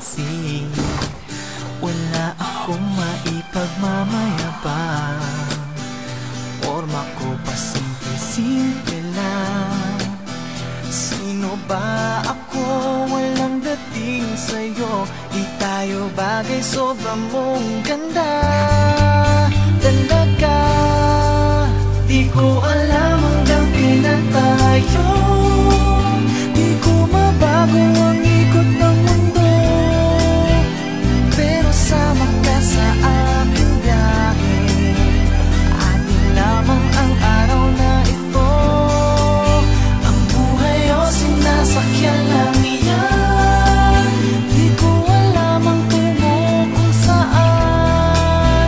mapansin. Wala akong maipagmamayabang, forma ko pa simple-simple lang. Sino ba ako? Walang dating sa'yo. Di tayo bagay, sobrang mong ganda talaga. Di ko alam hanggang kailan tayo. Di ko mabago ang ikot ng mundo, pero sama ka sa aking biyahe. Atin lamang ang araw na ito. Ang buhay o sinasakyan lang iyan. Di ko alam ang tungo kung saan.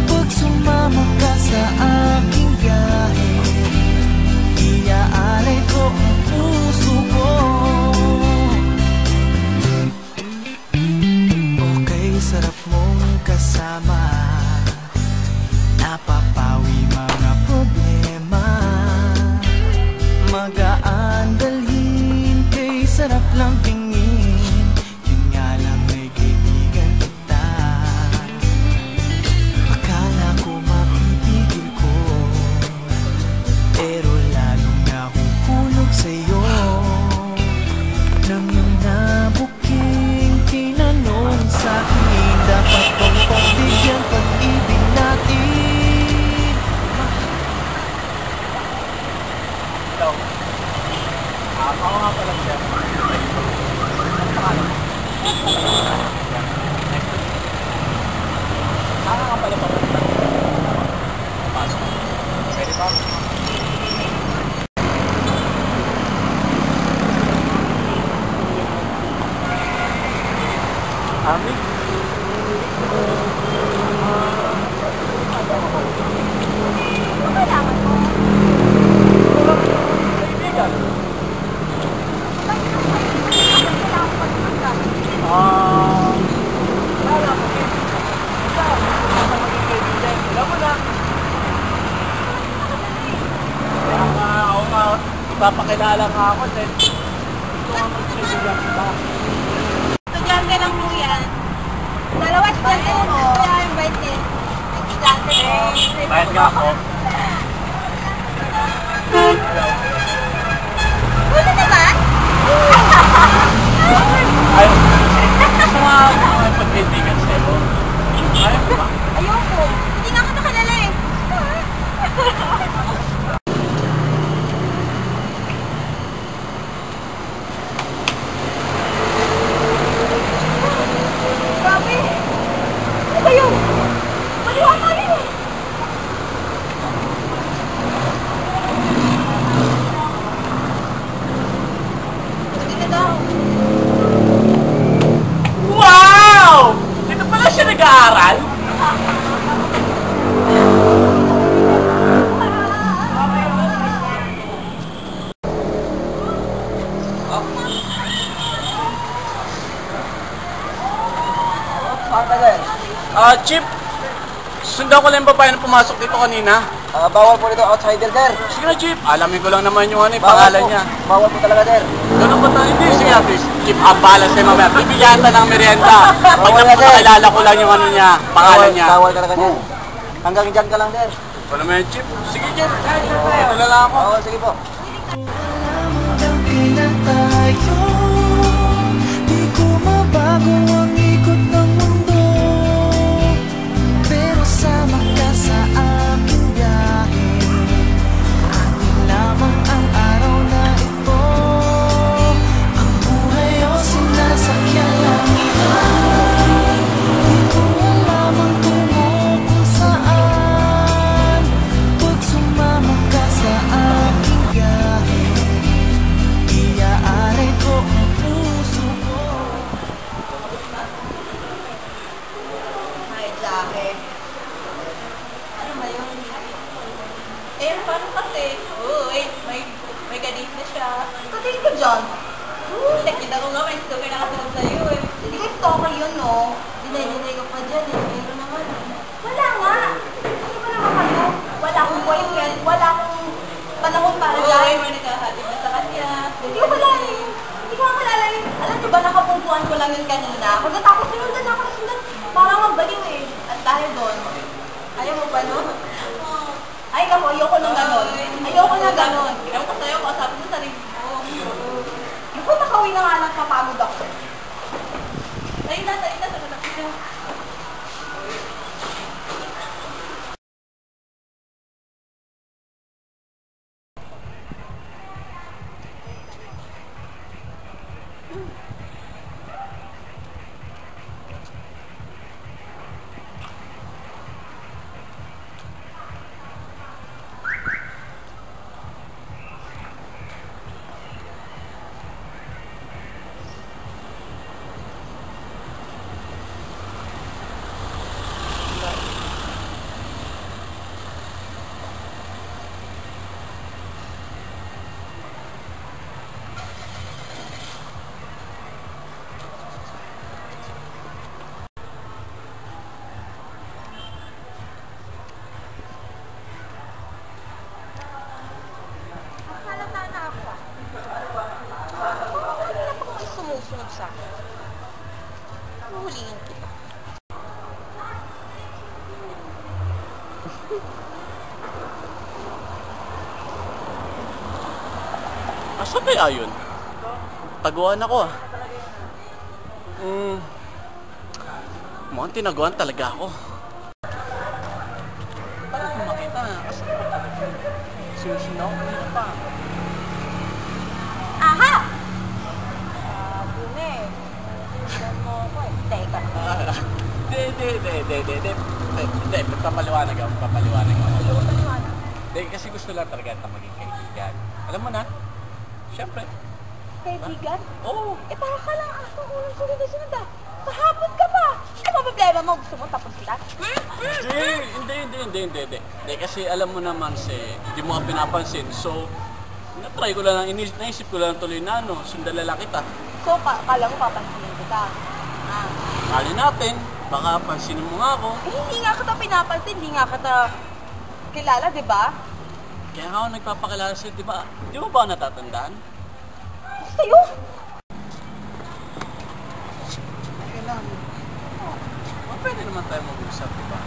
Pag sumama ka sa aking biyahe, iaalay ko ang puso ko. Okay, sarap mong kasama. Napapawi mga problema. Magaan dalhin, kay sarap lang tingin. Yun nga lang, may kaibigan kita. Akala ko mapipigil ko, pero lalong nahuhulog sa'yo. Nang yung nabuking tinanong sa'kin, dapat kong pagbigyan pag-ibig natin. Hello. Ako nga pala siya. Ang pangalan mo? Ako nga pala pala. Pasok. Pwede ba? Ami? Ano kailangan mo? Kaibigan. Bakit ako kailangan ko pagpunta? Wala ko. Ikaw, maging kaibigan. Alam mo na. Kaya nga, ako nga, ipapakilala nga ako dahil gusto nga magkaibigan kita. Estudyante lang po yan. Dalawa estudyante mo. Kaya invite din. Estudyante eh. Bayad nga ako. Wala naman? Ayaw. Gusto nga ako may pagkaibigan sa'yo. Ayaw ko ba? Ayoko. Hindi nga kita kilala eh. Grabe. Ano ba yun? Maliwa ka rin eh. Sige na daw. Wow! Dito pala siya nag-aaral? Chip, sundan ko lang yung babae na pumasok dito kanina. Bawal po dito, outsider, sir. Sige na, Chip. Alamin ko lang naman yung pangalan niya. Bawal po talaga, sir. Ganun ba tayo? Hindi, sige natin. Chip, ang balas sa'yo mamaya. Bibigyan ka ng merienda. Pag napakilala ko lang yung ano niya, pangalan niya. Bawal talaga, sir. Hanggang dyan ka lang, sir. Ito naman yung Chip. Sige, Chip. Ito na lang ako. Sige po. Hanggang kailan tayo? Di ko mabago ang ikot ng mundo, pero sama ka sa aking biyahe. Atin lamang ang araw na ito. Ang buhay o sinasakyan lang iyan. Di ko alam ang tungo kung saan. Pag sumama ka sa aking biyahe, iaalay ko ang puso ko. Ay, Jackie. Ano ba yun? Eh, paano kasi? Uy, may ganit na siya. Katingin ko dyan. Nakita ko nga, may stalker nakasunod sa'yo eh. Hindi ka stalker yun, no? Dinay-dinay ko pa dyan eh. Meron naman. Wala nga. Ano ba naman kayo? Wala akong boyfriend. Wala akong panahon para dyan. Uy, may naghahatid na sa kanya. Hindi ko wala eh. Hindi ko makalala eh. Alam niyo ba, nakapungkuhan ko lang ganun kanina. Pagkatapos sinundan ako na sundan, parang mabaliw eh. At dahil doon, ayaw mo ba no? Ay, ako, ayoko nang ganon. Ayoko na ganon. Ewan ko sa'yo, kasabi mo sa sarili ko. Ako, nakauwi na nga lang, papagod ako. Tayo na, sagot ako. Sumusunod sa akin. Huhulihin kita. Asa kaya yun? Taguan ako ah. Mukhang tinaguan talaga ako. Paano ko makita? Kasi susunod ako pa. Aha! Bune. Tignan mo ako eh. Teka. Hindi. Papaliwanag ako. Hindi, kasi gusto lang talaga na maging kaibigan. Alam mo na, syempre. Kaibigan? Oo. Eh, para ka lang ako unang sunod-sunod ah. Kahapon ka pa. Ano ba problema mo? Gusto mo tapos kita? Hindi, kasi alam mo naman hindi mo ka pinapansin. So, natry ko lang, naisip ko lang tuloy na sundalala kita. So, kala mo papansinin kita. Mali natin, baka pansinin mo nga ako. Eh, hindi nga kita pinapansin, hindi nga kita kilala, di ba? Kaya nga ako nagpapakilala sa'yo, di ba? Di mo ba natatandaan? Sa'yo? Kailangan mo. Pwede naman tayo mag-usap, di ba?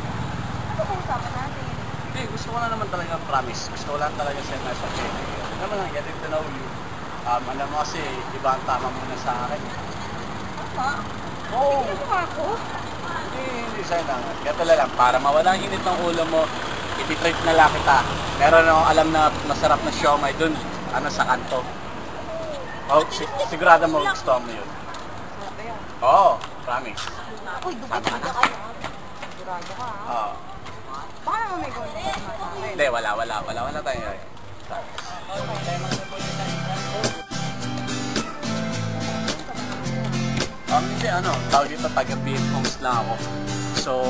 Ano kung usapan natin? Hindi, gusto ko na naman talaga promise. Gusto ko lang talaga sa'yo na sa akin. Ano naman lang, getting to know you. Alam mo kasi, iba ang tama mo na sa akin. Tama? Oo. Hindi mo ako? Hindi sa'yo lang. Kaya talaga lang, para mawala ang init ng ulo mo, i-treat na lang kita. Meron akong alam na masarap na siomay dun, sa kanto. Oh, sigurado mo gusto mo yun. Sarap yan. Oo, promise. Uy, dumating ka kayo. Sigurado ka ha? Oo. Baka naman may gawin ka naman. Hindi, wala tayo yun. Hindi, tawag dito, taga-BFOMS lang ako. So,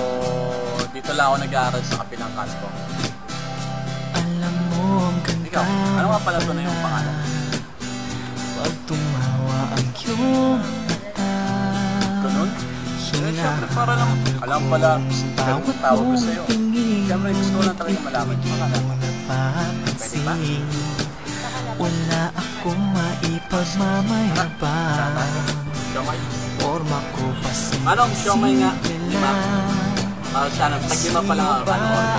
dito lang ako nag-aaral sa kapilang kanto. Alam mo ang ganda. Ikaw, ano nga pala ito na yung pangalan? Pag tumawa ang iyong mata. Ganun? Siyempre, para lang, alam pala, ganun ang tawag ko sa'yo. Siyempre, gusto ko lang talaga malaman yung pangalan. Pwede ba? Wala akong maipagmamayabang. Siomay? Forma ko pa Anong siomay nga? Lima? Sana, tag-lima pa lang ako.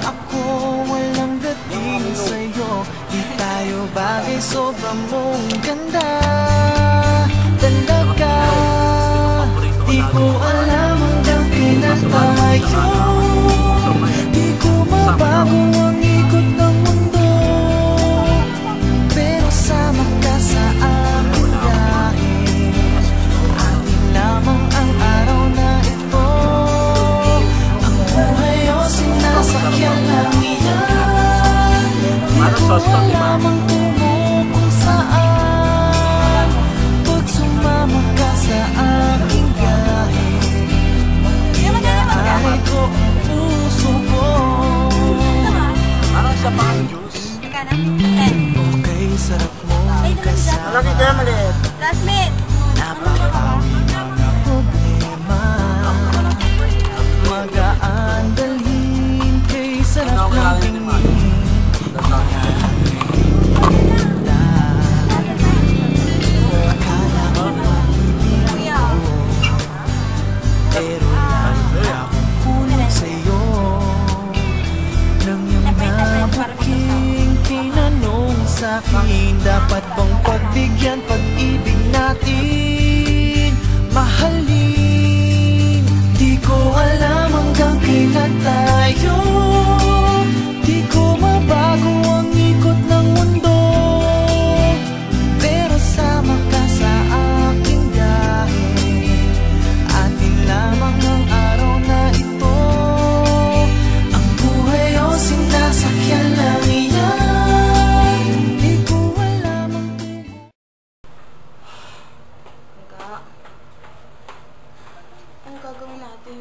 Ako walang dating sa'yo. Di tayo bagay, sobrang mong ganda. Talaga, di ko alam hanggang kailan tayo. Di ko mabago ang ikot ng mundo. Pero sama ka sa aking biyahe. Anin lamang ang araw na ito. Ang buhay o sinasakyan lang iyan. Di ko lamang tumupong saan. Pag sumama ka sa aking biyahe, iaari ko ang puso ko. akin? Dapat bang pagbigyan pag-ibig natin? Mahalin, di ko alam hanggang kailan tayo. Di ko mabago ang ikot ng mundo, pero sama ka sa aking biyahe. Atin lamang ang araw na ito. Ang buhay o sinasakyan lang iyan. Di ko alam ang tubo. Ano gagawin natin?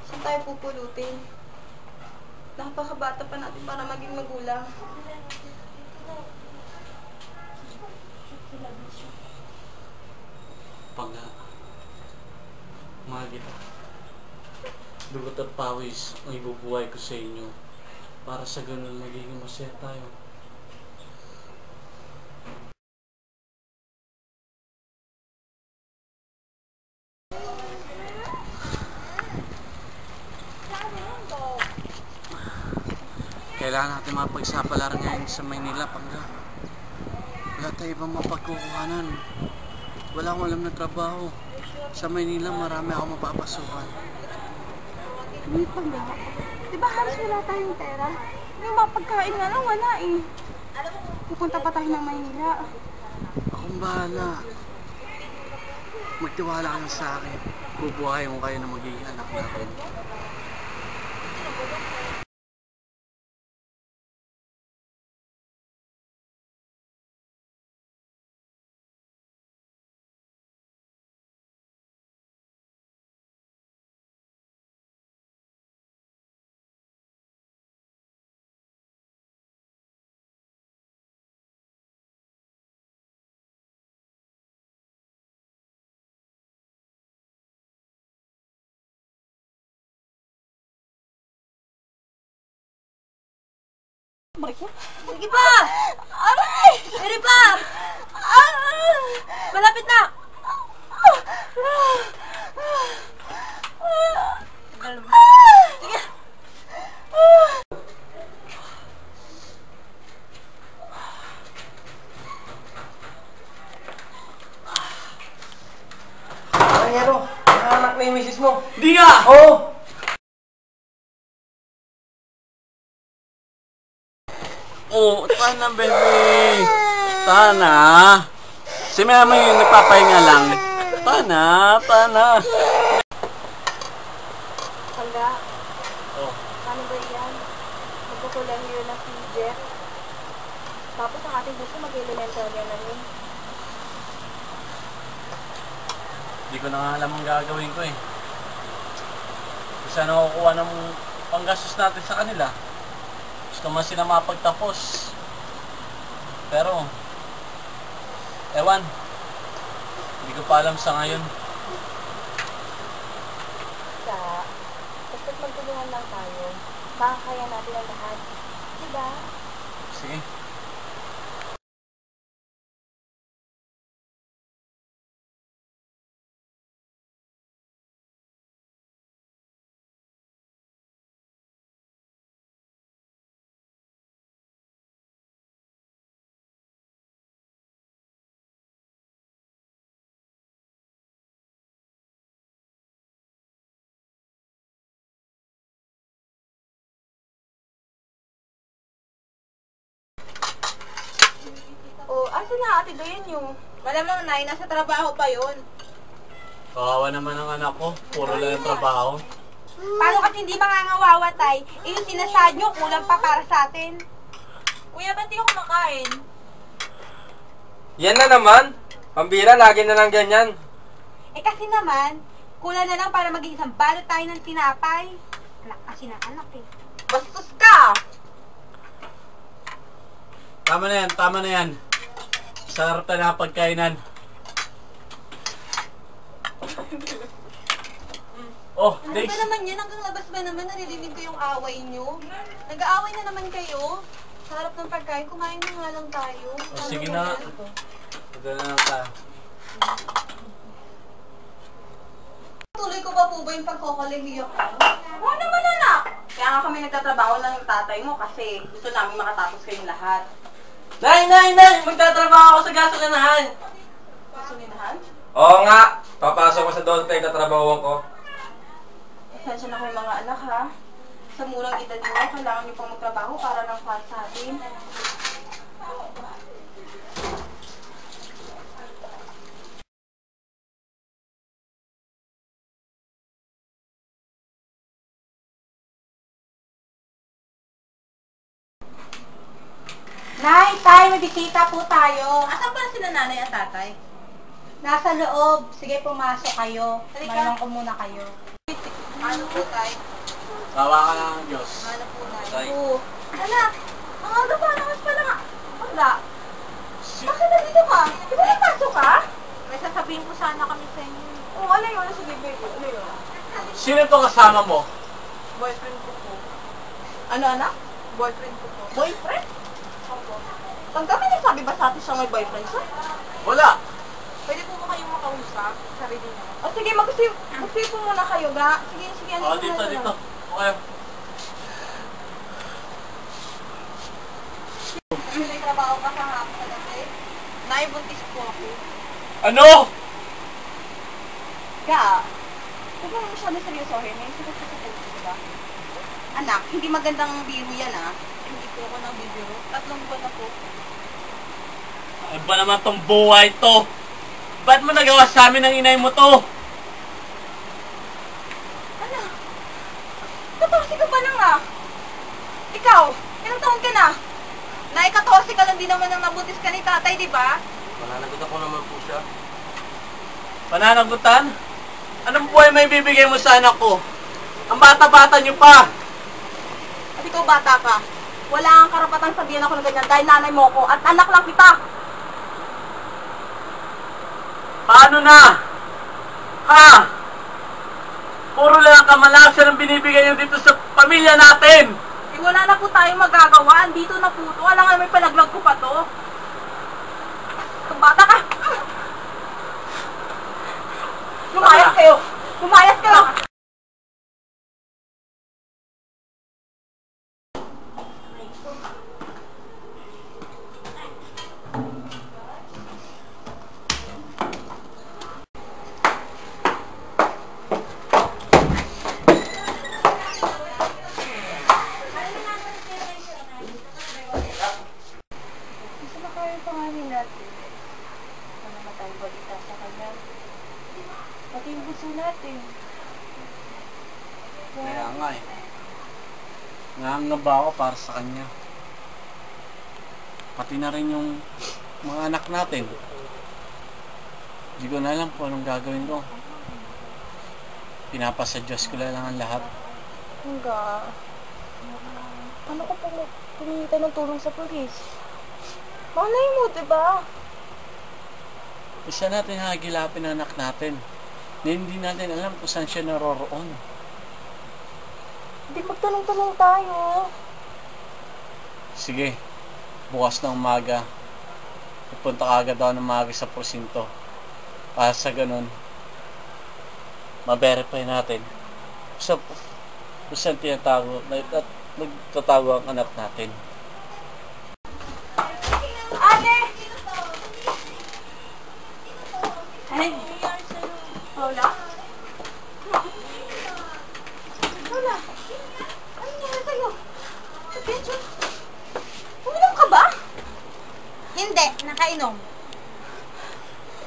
Saan tayo pupulutin? Napakabata pa natin para maging magulang. Pangga, mahal kita. Dugot at pawis ang ibubuhay ko sa inyo para sa ganun magiging masaya tayo. Kailangan natin mapagsapalaran ngayon sa Maynila, Pangga. Wala tayo ibang mapagkukuhanan. Wala akong alam na trabaho. Sa Maynila marami akong mapapasukan. Hindi pa nga. Diba halos wala tayong pera? Yung mapagkain nga lang, wala eh. Pupunta pa tayo ng Maynila. Akong bahala. Magtiwala ka lang sa akin. Bubuhayin mo kayo na magiging anak natin. Sige pa! Aray! Sige pa! Malapit na! Sige! Ano? Anak na yung misis mo. Di nga! Oo! Oh, tana baby. Tana. Si mama yung nagpapahinga lang. Tana. Pangga, Oh, paano ba yan? Magkukulang yun na si Jeff. Tapos ang ating gusto mag-elemental yan na yun. di ko na nga alam ang gagawin ko eh. Isa na kukuha ng panggastos natin sa kanila. Gusto man sila mapagtapos. Pero, ewan. Hindi ko pa alam sa ngayon. Basta't magtulungan lang tayo, makakaya natin ang lahat. Diba? Sige. O, asa na ate Dayan yung? Malamang na, nasa trabaho pa yun. Kawawa naman ang anak ko. Puro lang yung trabaho. Paano kasi hindi mangangawawa, tay? Eh, yung sinasad nyo, kulang pa para sa atin. Kuya, ba't di ako kumakain? Yan na naman. Pambira, lagi na lang ganyan. Eh, kasi naman, kulang na lang para maging isang balot tayo ng tinapay. Anak kasi ng anak eh. Bastos ka! Tama na yan. Sarap na pagkainan. Oh, Ano Days. ba naman yan? Hanggang labas ba naman naririnig ko yung away nyo? Nag-aaway na naman kayo. Sa harap ng pagkain, kumain na nga lang tayo. Oh, sige na. Ito na lang tayo. Tuloy ko pa po ba yung pagkokolehiyo ko? Oo naman, anak! Kaya nga kami nagtatrabaho lang yung tatay mo kasi gusto namin makatapos kayong lahat. Nay! Magtatrabaho ako sa gasolinahan. Gasolinahan? Oo nga. Papasok ko sa Dolphin, tatrabahuan ko. Pasensya na kayo mga anak ha. Sa murang edad nyo, kailangan nyo pang magtrabaho para lang para sa atin. Nay, tay, may bisita po tayo. Asan ba sila nanay at tatay? Nasa loob. Sige, pumasok kayo. Manong ko muna kayo. Ano po, tay? Tawa ka lang ng Diyos. Ano po, Tay. tay? Oo. Anak, ang aga pa naman pala nga. Wala. Bakit nandito ka? Di ba napasok ka? May sasabihin ko sana kami sa inyo. Oo, ano yun? Sige, baby. Ano yun? Sino to kasama mo? Boyfriend ko po. Ano, anak? Boyfriend ko po. Boyfriend? Opo. Tanggamin niya, sabi ba sa atin siya may boyfriend siya? Wala. Pwede po ba kayong makausap? Sarili niya. O sige, mag-usip po muna kayo, ga. Sige, ano Dito. Okay. May trabaho ka sa hapon na natin. Naibuntis po ako. Ano? Ga, huwag mo masyado seryosohin. May sagot sa sagot, diba? Anak, hindi magandang biro yan, ah. Hindi po ako nagbibiro. 3 buwan na po. Ano ba naman tong buhay to? Ba't mo nagawa sa amin ng inay mo to? Ano? 14 ka pa lang, ah. Ikaw, ilang taon ka na? Nai-14 ka lang din naman nang nabuntis ka ni tatay, di ba? Mananagot ako naman po siya. Pananagutan? Anong buhay may bibigay mo sa anak ko? Ang bata-bata niyo pa! At ikaw bata ka. Wala kang karapatang sabihan ako ng ganyan dahil nanay mo ko at anak lang kita. Paano na? Ha? Puro lang ang kamalasan ang binibigay niyo dito sa pamilya natin! Eh, wala na po tayong magagawa. Dito na po to. Alam nga may palaglag ko pa to. Itong bata ka. Lumayas kayo. Lumayas kayo. Gusto na kayo yung panganin natin. Ano na tayo balita sa kanya? Pati yung gusto natin. Kaya nga eh. Nangangaba ako para sa kanya. Pati na rin yung mga anak natin. Hindi ko na alam kung anong gagawin ko. Pinapasa Diyos ko lang ang lahat. Hangga. Paano ko pumunta ng tulong sa polis? Malay mo, diba? Isa natin hagilapin ang anak natin. Na hindi natin alam kung saan siya naroroon. Hindi magtanong-tanong tayo. Sige, bukas ng umaga. Pupunta ka agad ako ng umaga sa porsinto. Para sa ganun, ma-verify natin kung saan tinatago at nagtatago ang anak natin. Ate! Ay, Paula? Paula? Ano nangyari sa'yo? Attention? Uminom ka ba? Hindi, nakainom.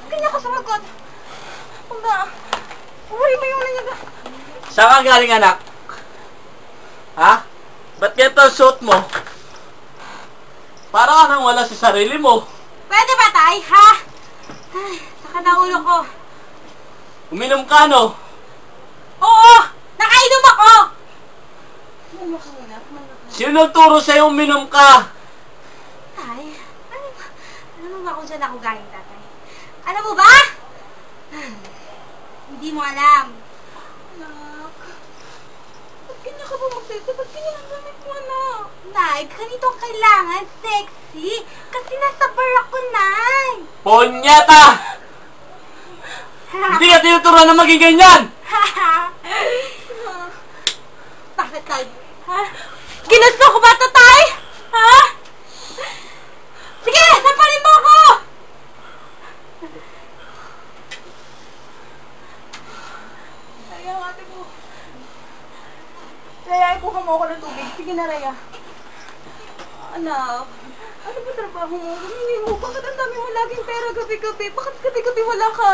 Ganyan ka sumagot. Paula, uwari mo yung nanyaga. Saan ka galing, anak? Ha? Ba't ganito ang suot mo? Para ka nang wala sa sarili mo. Pwede ba, tay? Ha? Ay, saka na ulo ko. Uminom ka, no? Oo! Nakainom ako! Uminom ka muna. Sino nagturo sa'yo uminom ka? Tay, ano ba kung saan ako galing, tatay? Alam mo ba? Hindi mo alam. Anak, ba't ganyan ka ba magsisi? Ba't ganyan ang gamit mo, anak? Nay, ganito ang kailangan. Sexy. Kasi nasa bar ako, Nay. Ponyeta! Hindi ka tinuturuan na maging ganyan! Bakit, Tay? Ha? Ginusto ko ba ito, Tay? Ha? Sige, Rhea, ate ko. Rhea, ikuha mo ako ng tubig. Sige na, Rhea. Anak, ano ba trabaho mo? Hindi mo. Bakit ang dami mo laging pera gabi-gabi? Bakit gabi-gabi wala ka?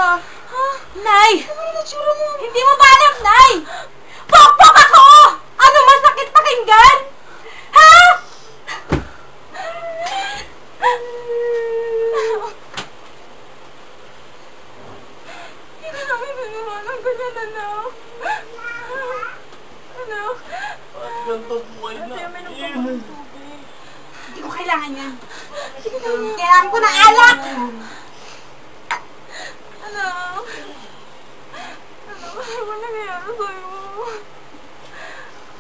Ha? Nay! Ano yung natsura mo? Hindi mo ba alam, Nay? Pokpok ako! Ano masakit pakinggan? Ha? Hindi namin naniwalang ganyan, anak. Anak. Ganto buhay na. Hindi ko kailangan yan. Kailangan ko ng alak! Anak. Anak, ano ba nangyayari sa'yo?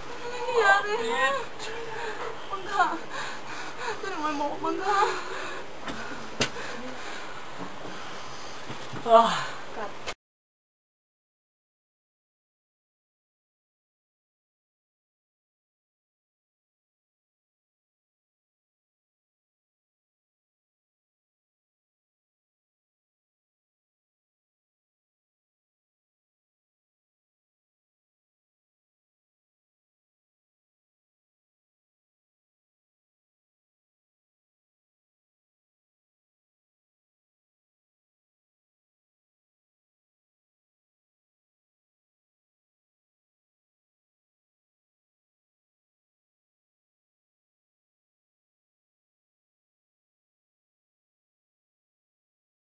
Ano nangyayari? Mangga. Tulungan mo ako, Mangga.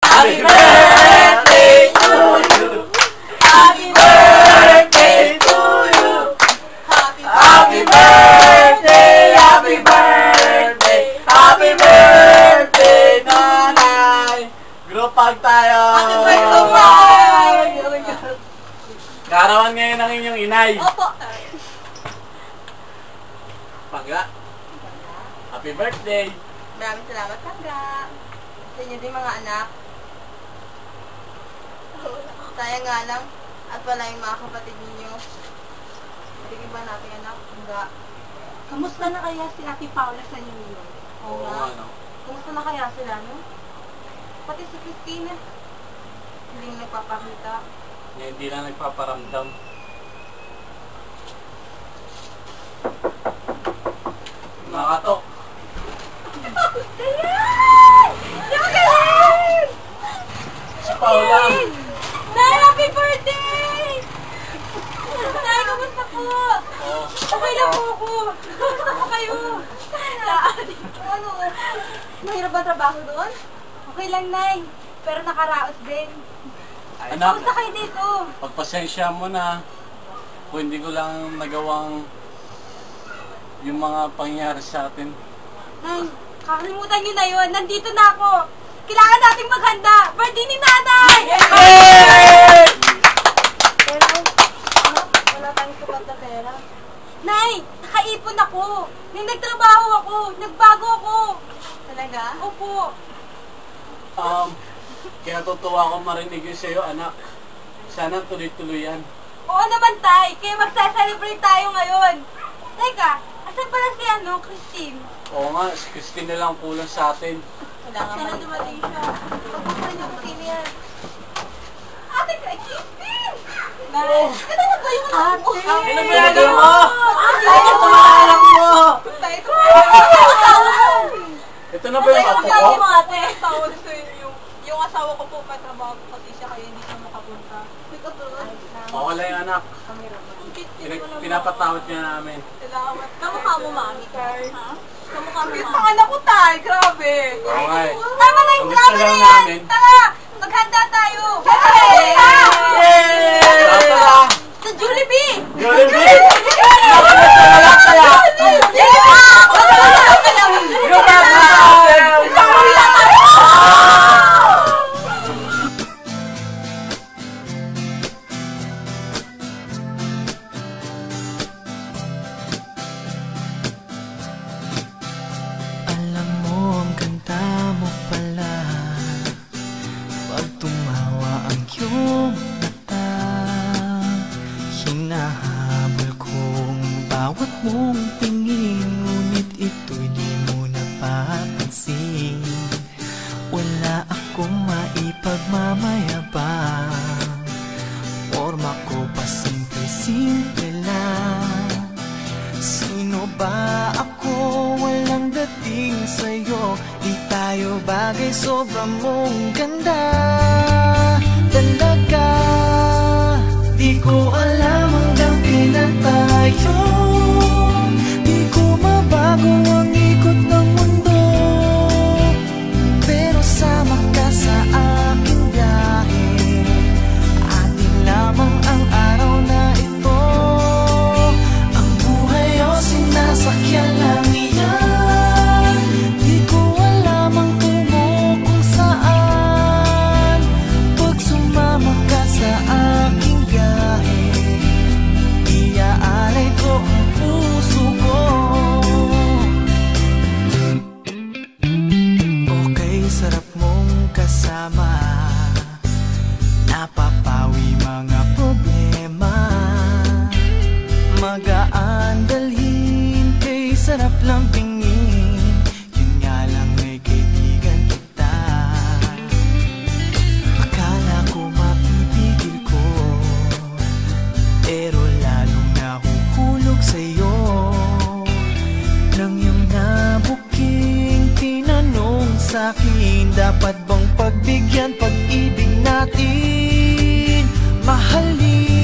Happy birthday to you! Happy birthday to you! Happy birthday! Happy birthday! Happy birthday, nanay! Group hug tayo! Happy birthday, Nay! Karawan ngayon ang inyong inay. Opo. Pagka. Happy birthday! Maraming salamat, Mangga. Sa inyo din, mga anak. Sayang nga lang. At wala yung mga kapatid ninyo. Sige ba natin, anak? Mangga. Kamusta na kaya si Ate Paula sa inyo ngayon? Oo nga. ano? Kamusta na kaya sila, no? Pati si Christina. Hindi nagpapakita. Hindi na nagpaparamdam. Nakatok. Ayan! Galing! Si Paula. Nay, happy birthday! Nay, kamusta po? Oo. Okay lang po ako. Kamusta po kayo? Ano? Mahirap ba trabaho doon? Okay lang, Nay. Pero nakaraos din. Anak, Kamusta kayo dito? pagpasensya mo na kung hindi ko lang nagawang yung mga pangyayari sa atin. Nay, kakalimutan niyo na yun. Nandito na ako. Kailangan nating maghanda. Birthday ni Nanay! Pero, anak, wala tayong sapat na pera. Nay, nakaipon ako. Nung nagtrabaho ako, nagbago ako. Talaga? Opo. Kaya tutuwa ko marinig yun sa'yo, anak. Sana tuloy-tuloy yan. Oo naman, Tay. Kaya magsa-celebrate tayo ngayon. Teka, asan pala si Christine? Oo nga, si Christine na lang kulang sa atin. Wala nga man. Dumating siya. Pagpupunan niyo Christine yan. Ate, Christine! Nay, ano na ba yung anak mo? Ano ba yung mo? Ito Ito na anak mo! Ito Ito na ba yung apo ko? ate. Tawag sa inyo. Yung asawa ko po, katrabaho ko kasi siya kaya hindi siya makapunta. Wala yung anak. Pinapatawad niya namin. Salamat. Kamukha mo, Mami. Ha? Kamukha mo, Mami. Yung anak ko tayo, grabe. Oo nga eh. Tama na yung Ang grabe gusto na lang yan. namin. Tara, maghanda tayo. Tara! Sa Jollibee! Jollibee! Nakalala kaya! Alam mo ang ganda mo pala pag tumawa ang iyong mata. Hinahabol kong bawat mong tingin, ngunit ito'y di mo napapansin. Wala akong maipagmamayabang, forma ko pa simple simple lang. Sino ba ako? Walang dating sa'yo. Di tayo bagay, sobrang mong ganda talaga. Di ko alam hanggang kailan tayo. Di ko mabago ang ikot ng mundo, pero sama ka sa aking biyahe. Atin lamang ang araw na ito. Ang buhay o sinasakyan lang iyan. Di ko alam ang tungo kung saan. Pag sumama ka sa aking biyahe, iaalay ko ang puso ko. Okay, sarap mong kasama. Napapawi mga problema. Magaan dalhin, kay sarap lang tingin. Yun nga lang, may kaibigan kita. Akala ko mapipigil ko, pero lalong nahuhulog sa'yo. Nang iyong nabuking tinanong sa'kin, dapat bang pagbigyan pag-ibig natin? Mahalin